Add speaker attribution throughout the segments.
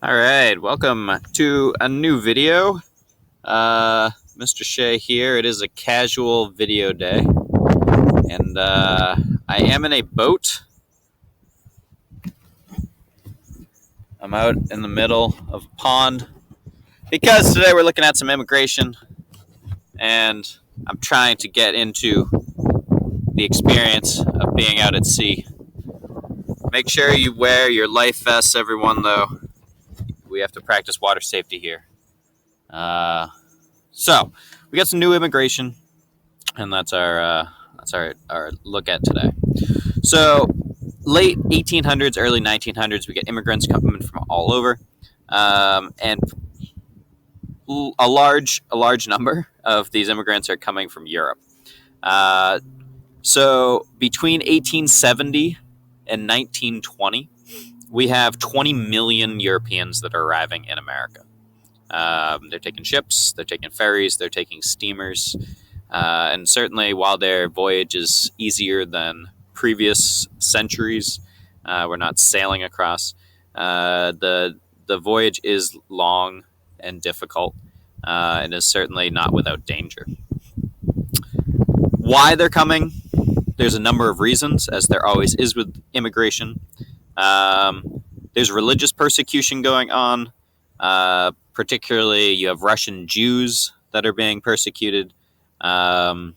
Speaker 1: All right, welcome to a new video. Mr. Shea here. It is a casual video day, and I am in a boat. I'm out in the middle of a pond because today we're looking at some immigration, and I'm trying to get into the experience of being out at sea. Make sure you wear your life vests, everyone, though. We have to practice water safety here. So we got some new immigration, and that's our look at today. So late 1800s, early 1900s, we get immigrants coming from all over, and a large number of these immigrants are coming from Europe. So between 1870 and 1920, we have 20 million Europeans that are arriving in America. They're taking ships, they're taking ferries, they're taking steamers, and certainly while their voyage is easier than previous centuries, we're not sailing across. The voyage is long and difficult, and is certainly not without danger. Why they're coming? There's a number of reasons, as there always is with immigration. There's religious persecution going on. Particularly, you have Russian Jews that are being persecuted. You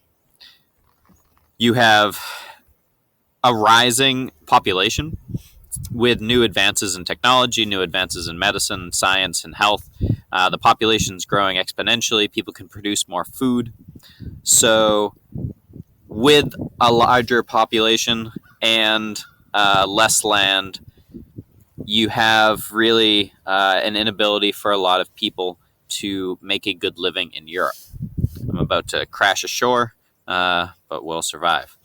Speaker 1: have a rising population with new advances in technology, new advances in medicine, science, and health. The population's growing exponentially. People can produce more food. So with a larger population and less land, you have really an inability for a lot of people to make a good living in Europe. I'm about to crash ashore, but we'll survive.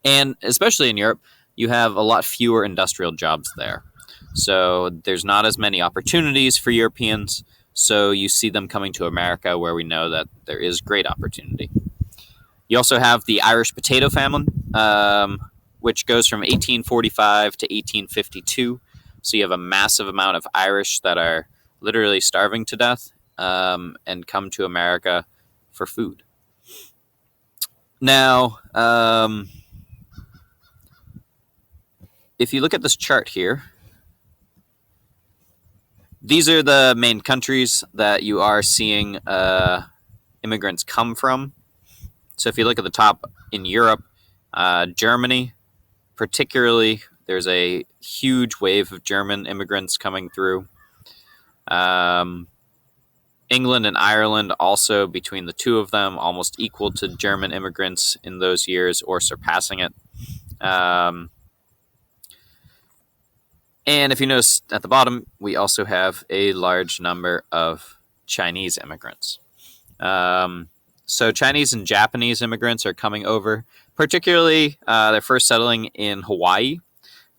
Speaker 1: And especially in Europe, you have a lot fewer industrial jobs there. So there's not as many opportunities for Europeans. So you see them coming to America, where we know that there is great opportunity. You also have the Irish potato famine, which goes from 1845 to 1852. So you have a massive amount of Irish that are literally starving to death, and come to America for food. Now, if you look at this chart here, these are the main countries that you are seeing immigrants come from. So if you look at the top in Europe, Germany, particularly, there's a huge wave of German immigrants coming through. England and Ireland also, between the two of them, almost equal to German immigrants in those years, or surpassing it. And if you notice at the bottom, we also have a large number of Chinese immigrants. So Chinese and Japanese immigrants are coming over. Particularly, they're first settling in Hawaii.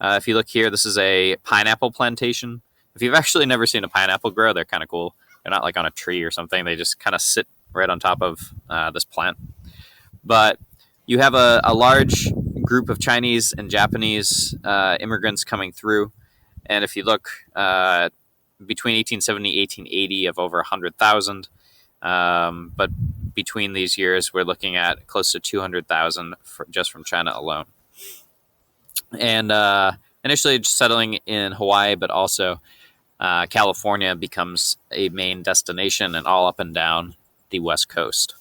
Speaker 1: If you look here, this is a pineapple plantation. If you've actually never seen a pineapple grow, they're kind of cool. They're not like on a tree or something. They just kind of sit right on top of this plant. But you have a large group of Chinese and Japanese immigrants coming through. And if you look, between 1870 and 1880 of over 100,000. But between these years, we're looking at close to 200,000 just from China alone. And initially just settling in Hawaii, but also California becomes a main destination, and all up and down the West Coast.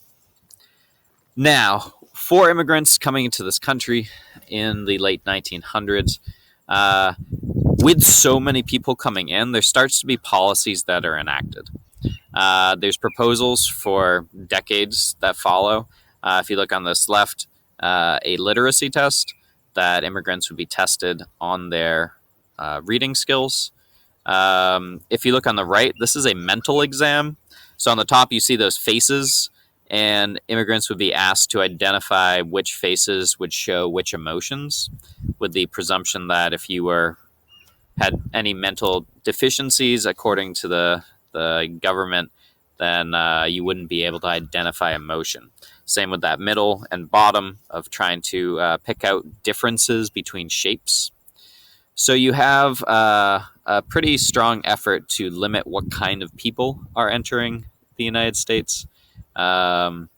Speaker 1: Now, for immigrants coming into this country in the late 1900s, with so many people coming in, there starts to be policies that are enacted. There's proposals for decades that follow. If you look on this left, a literacy test that immigrants would be tested on their reading skills. If you look on the right, this is a mental exam. So on the top, you see those faces, and immigrants would be asked to identify which faces would show which emotions, with the presumption that if you had any mental deficiencies, according to the government, then you wouldn't be able to identify emotion. Same with that middle and bottom of trying to pick out differences between shapes. So you have a pretty strong effort to limit what kind of people are entering the United States, um,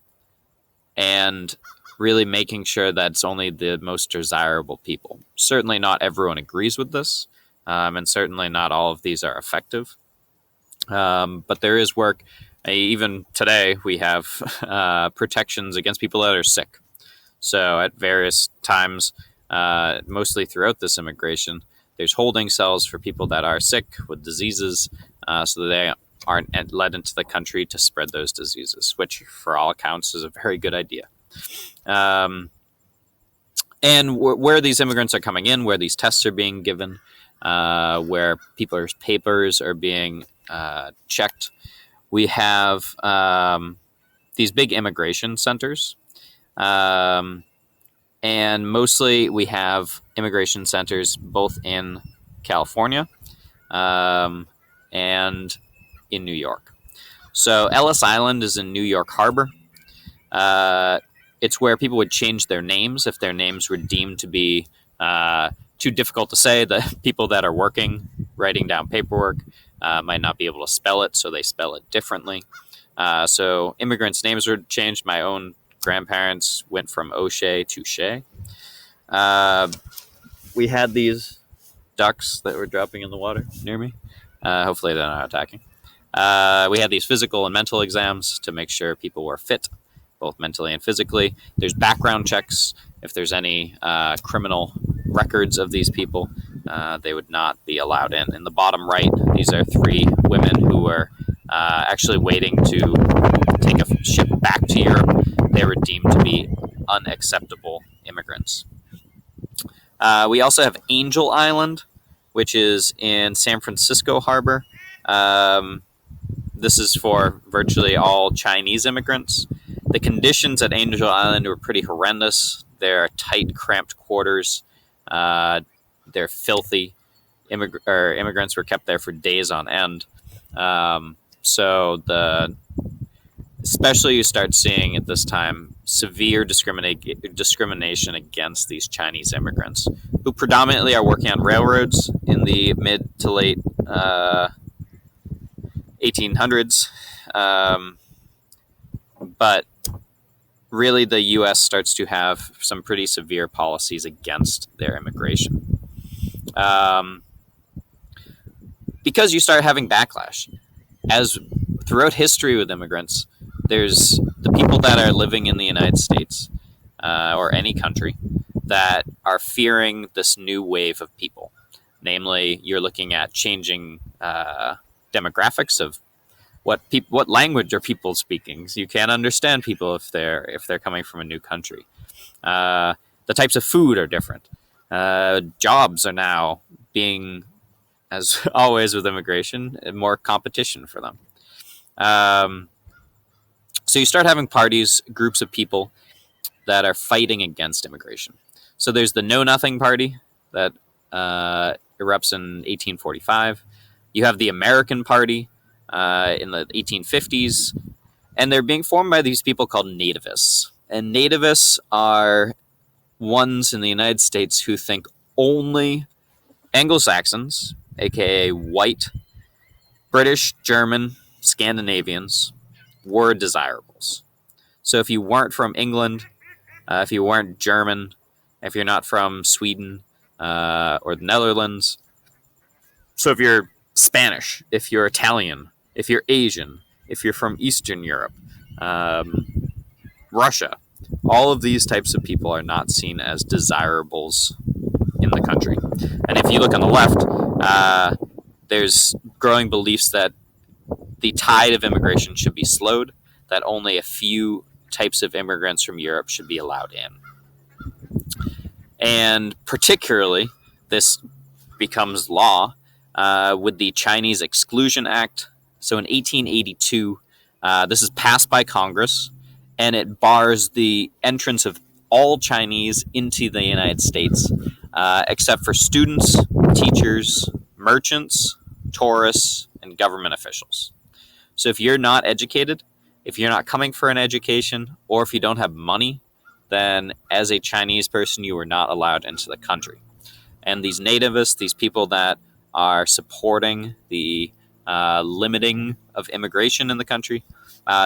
Speaker 1: and really making sure that it's only the most desirable people. Certainly not everyone agrees with this, and certainly not all of these are effective. But there is work. Even today, we have protections against people that are sick. So at various times, mostly throughout this immigration, there's holding cells for people that are sick with diseases, so that they aren't led into the country to spread those diseases, which for all accounts is a very good idea. And where these immigrants are coming in, where these tests are being given, where people's papers are being checked, we have these big immigration centers. And mostly we have immigration centers both in California and in New York. So Ellis Island is in New York Harbor. It's where people would change their names if their names were deemed to be too difficult to say. The people that are working, writing down paperwork, might not be able to spell it, so they spell it differently. So immigrants' names were changed. My own grandparents went from O'Shea to Shea. We had these ducks that were dropping in the water near me. Hopefully they're not attacking. We had these physical and mental exams to make sure people were fit, both mentally and physically. There's background checks. If there's any criminal records of these people, they would not be allowed in. In the bottom right, these are 3 women who were actually waiting to take a ship back to Europe. They were deemed to be unacceptable immigrants. We also have Angel Island, which is in San Francisco Harbor. This is for virtually all Chinese immigrants. The conditions at Angel Island were pretty horrendous. They're tight, cramped quarters. They're filthy. Immigrants were kept there for days on end. Especially you start seeing at this time severe discrimination against these Chinese immigrants, who predominantly are working on railroads in the mid to late 1800s. But really the U.S. starts to have some pretty severe policies against their immigration. Because you start having backlash. As throughout history with immigrants, there's the people that are living in the United States or any country that are fearing this new wave of people. Namely, you're looking at changing demographics of what language are people speaking. So you can't understand people if they're coming from a new country. The types of food are different. Jobs are now being, as always with immigration, more competition for them. So you start having parties, groups of people that are fighting against immigration. So there's the Know Nothing Party that erupts in 1845. You have the American Party in the 1850s, and they're being formed by these people called Nativists. And Nativists are ones in the United States who think only Anglo-Saxons, aka white, British, German, Scandinavians, were desirables. So if you weren't from England, if you weren't German, if you're not from Sweden or the Netherlands, so if you're Spanish, if you're Italian, if you're Asian, if you're from Eastern Europe, Russia, all of these types of people are not seen as desirables in the country. And if you look on the left, there's growing beliefs that the tide of immigration should be slowed, that only a few types of immigrants from Europe should be allowed in. And particularly, this becomes law with the Chinese Exclusion Act. So in 1882, this is passed by Congress, and it bars the entrance of all Chinese into the United States, except for students, teachers, merchants, tourists, and government officials. So if you're not educated, if you're not coming for an education, or if you don't have money, then as a Chinese person, you are not allowed into the country. And these nativists, these people that are supporting the limiting of immigration in the country.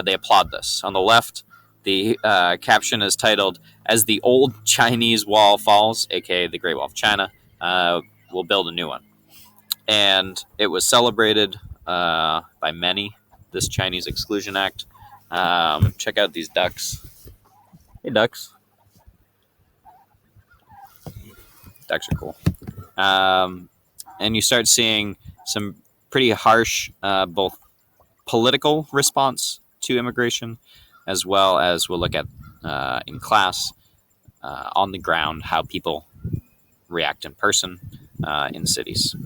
Speaker 1: They applaud this. On the left, the caption is titled, "As the old Chinese wall falls," aka the Great Wall of China, we'll build a new one. And it was celebrated by many, this Chinese Exclusion Act. Check out these ducks. Hey, ducks. Ducks are cool. And you start seeing some pretty harsh, both political response to immigration, as well as we'll look at in class, on the ground, how people react in person in cities.